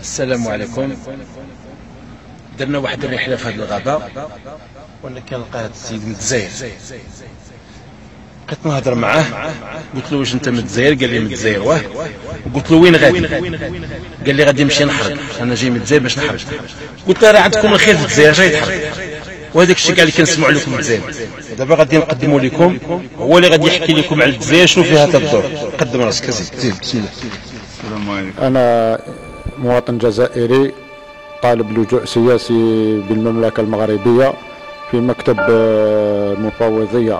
السلام عليكم. درنا واحد الرحله في هذه الغابه وانا كنلقى هذا السيد من الجزائر. بقيت نهضر معاه، قلت له واش انت من الجزائر؟ قال لي من الجزائر. واه قلت له وين غادي؟ قال لي غادي نمشي نحرق، انا جاي من الجزائر باش نحرق. قلت له راه عندكم الخير في الجزائر، جاي تحرق. وهذاك الشيء كاع اللي كنسمعوا لكم من الجزائر. دابا غادي نقدموا لكم، هو اللي غادي يحكي لكم على الجزائر شنو فيها تدور. قدم راسك زيد. بسم الله. السلام عليكم. أنا مواطن جزائري طالب لجوء سياسي بالمملكة المغربية في مكتب المفوضية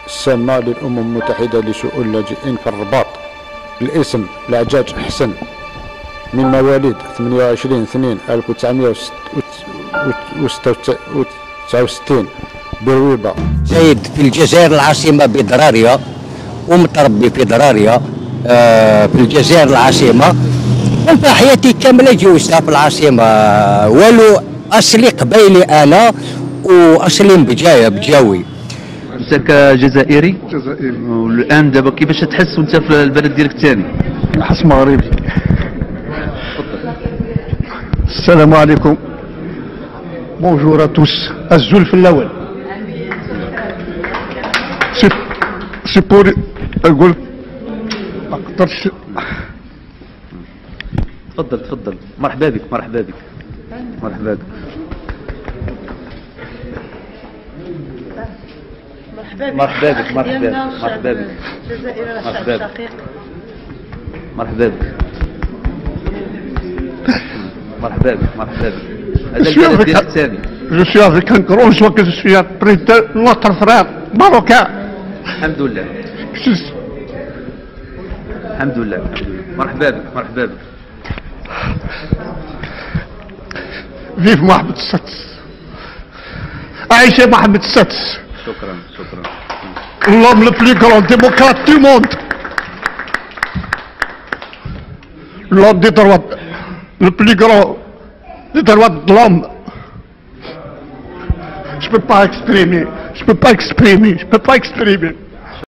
السامة للأمم المتحدة لشؤون اللاجئين في الرباط. الاسم العجاج حسن، من مواليد 28/2/1969 برويبة. زايد في الجزائر العاصمة بدرارية، ومتربي في درارية في الجزائر العاصمة. انت حياتي كاملة جوزتها في العاصمة، والو أصلي قبيلي أنا وأصلي بجاوي. انت كجزائري؟ جزائري. والان دابا كيفاش تحس وانت في البلد ديالك الثاني؟ نحس مغربي. السلام عليكم. بونجور توس. الزلف الاول سي بور اقول ما قدرتش. تفضل. مرحبا بك. مرحبا بك. مرحبا بك. مرحبا بك. هذا البلد ديالك الثاني. Je suis avec un grand joie que je suis après de notre frère marocain. الحمد لله. الحمد لله. مرحبا بك. Vive Mohamed السادس. عايشة محمد السادس. شكرا. L'homme le plus grand démocrate du monde. L'homme des droits, le plus grand des droits de l'homme. Je peux pas exprimer.